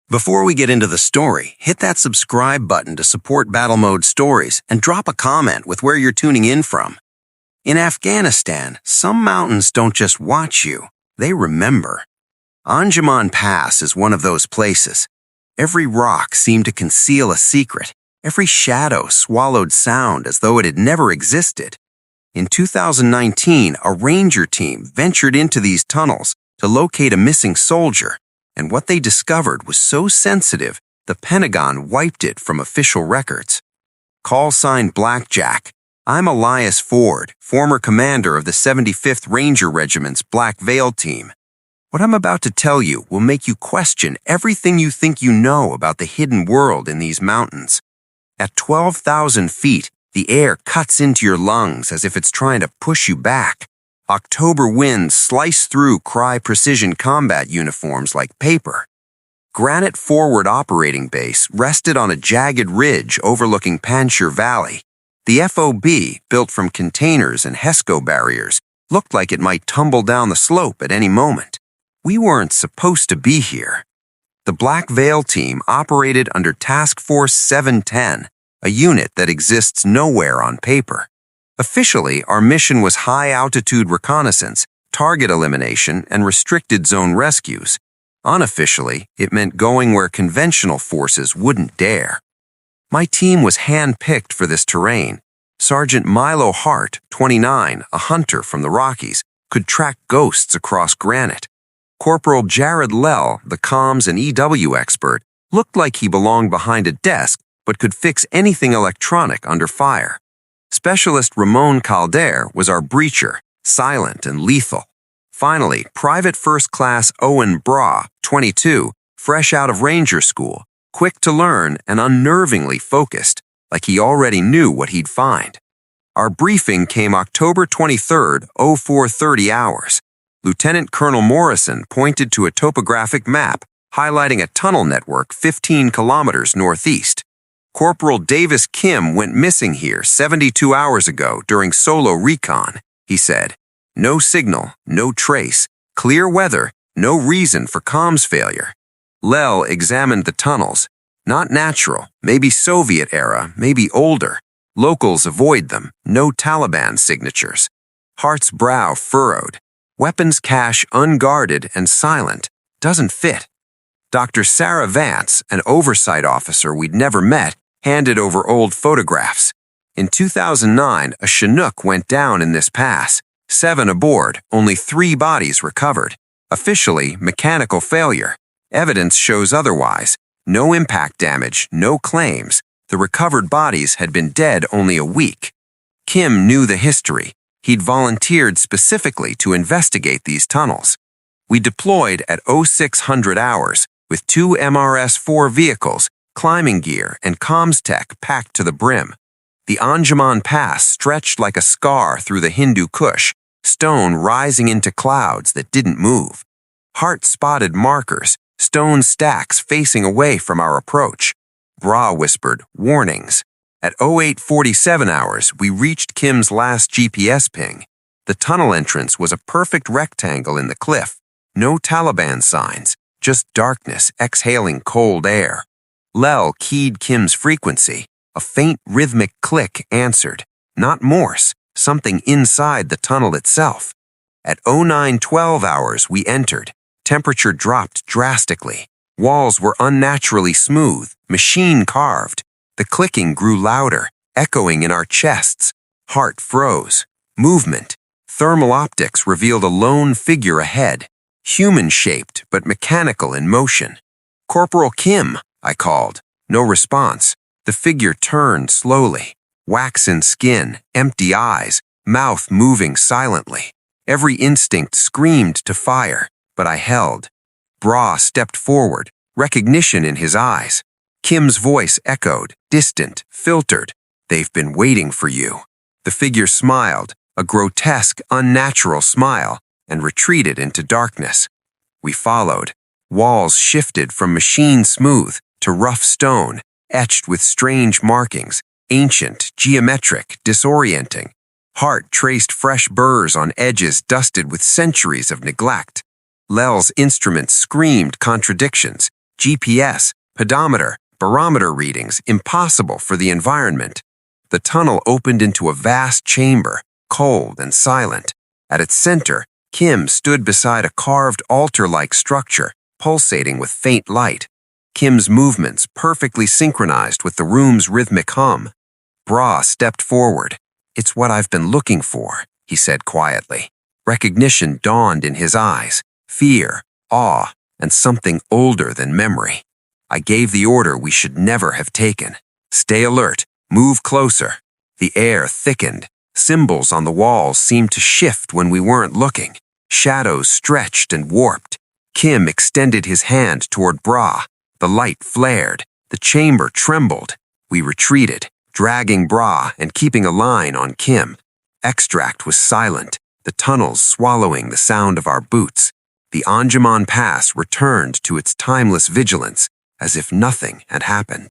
Before we get into the story, hit that subscribe button to support Battle Mode Stories and drop a comment with where you're tuning in from. In Afghanistan, some mountains don't just watch you, they remember. Anjuman Pass is one of those places. Every rock seemed to conceal a secret. Every shadow swallowed sound as though it had never existed. In 2019, a ranger team ventured into these tunnels to locate a missing soldier, and what they discovered was so sensitive, the Pentagon wiped it from official records. Call sign Blackjack. I'm Elias Ford, former commander of the 75th Ranger Regiment's Black Veil team. What I'm about to tell you will make you question everything you think you know about the hidden world in these mountains. At 12,000 feet, the air cuts into your lungs as if it's trying to push you back. October winds slice through Crye precision combat uniforms like paper. Granite Forward Operating Base rested on a jagged ridge overlooking Panjshir Valley. The FOB, built from containers and HESCO barriers, looked like it might tumble down the slope at any moment. We weren't supposed to be here. The Black Veil team operated under Task Force 710, a unit that exists nowhere on paper. Officially, our mission was high-altitude reconnaissance, target elimination, and restricted zone rescues. Unofficially, it meant going where conventional forces wouldn't dare. My team was hand-picked for this terrain. Sergeant Milo Hart, 29, a hunter from the Rockies, could track ghosts across granite. Corporal Jared Lell, the comms and EW expert, looked like he belonged behind a desk but could fix anything electronic under fire. Specialist Ramon Calder was our breacher, silent and lethal. Finally, Private First Class Owen Bra, 22, fresh out of Ranger School, quick to learn and unnervingly focused, like he already knew what he'd find. Our briefing came October 23rd, 0430 hours. Lieutenant Colonel Morrison pointed to a topographic map highlighting a tunnel network 15 kilometers northeast. Corporal Davis Kim went missing here 72 hours ago during solo recon, he said. No signal, no trace, clear weather, no reason for comms failure. Lell examined the tunnels. Not natural, maybe Soviet era, maybe older. Locals avoid them, no Taliban signatures. Hart's brow furrowed. Weapons cache unguarded and silent. Doesn't fit. Dr. Sarah Vance, an oversight officer we'd never met, handed over old photographs. In 2009, a Chinook went down in this pass. 7 aboard, only 3 bodies recovered. Officially, mechanical failure. Evidence shows otherwise. No impact damage, no claims. The recovered bodies had been dead only a week. Kim knew the history. He'd volunteered specifically to investigate these tunnels. We deployed at 0600 hours with 2 MRS-4 vehicles, climbing gear, and comms tech packed to the brim. The Anjuman Pass stretched like a scar through the Hindu Kush, stone rising into clouds that didn't move. Hart spotted markers, stone stacks facing away from our approach. Bra whispered, warnings. At 0847 hours, we reached Kim's last GPS ping. The tunnel entrance was a perfect rectangle in the cliff. No Taliban signs, just darkness exhaling cold air. Lell keyed Kim's frequency. A faint rhythmic click answered. Not Morse, something inside the tunnel itself. At 0912 hours, we entered. Temperature dropped drastically. Walls were unnaturally smooth, machine-carved. The clicking grew louder, echoing in our chests. Heart froze. Movement. Thermal optics revealed a lone figure ahead. Human-shaped, but mechanical in motion. Corporal Kim, I called. No response. The figure turned slowly. Waxen skin, empty eyes, mouth moving silently. Every instinct screamed to fire, but I held. Bra stepped forward, recognition in his eyes. Kim's voice echoed, distant, filtered. They've been waiting for you. The figure smiled, a grotesque, unnatural smile, and retreated into darkness. We followed. Walls shifted from machine smooth to rough stone, etched with strange markings, ancient, geometric, disorienting. Hart traced fresh burrs on edges dusted with centuries of neglect. Lell's instruments screamed contradictions. GPS, pedometer, barometer readings impossible for the environment. The tunnel opened into a vast chamber, cold and silent. At its center, Kim stood beside a carved altar-like structure, pulsating with faint light. Kim's movements perfectly synchronized with the room's rhythmic hum. Bra stepped forward. "It's what I've been looking for," he said quietly. Recognition dawned in his eyes, fear, awe, and something older than memory. I gave the order we should never have taken. "Stay alert, move closer." The air thickened. Symbols on the walls seemed to shift when we weren't looking. Shadows stretched and warped. Kim extended his hand toward Bra. The light flared. The chamber trembled. We retreated, dragging Bra and keeping a line on Kim. Extract was silent, the tunnels swallowing the sound of our boots. The Anjuman Pass returned to its timeless vigilance, as if nothing had happened.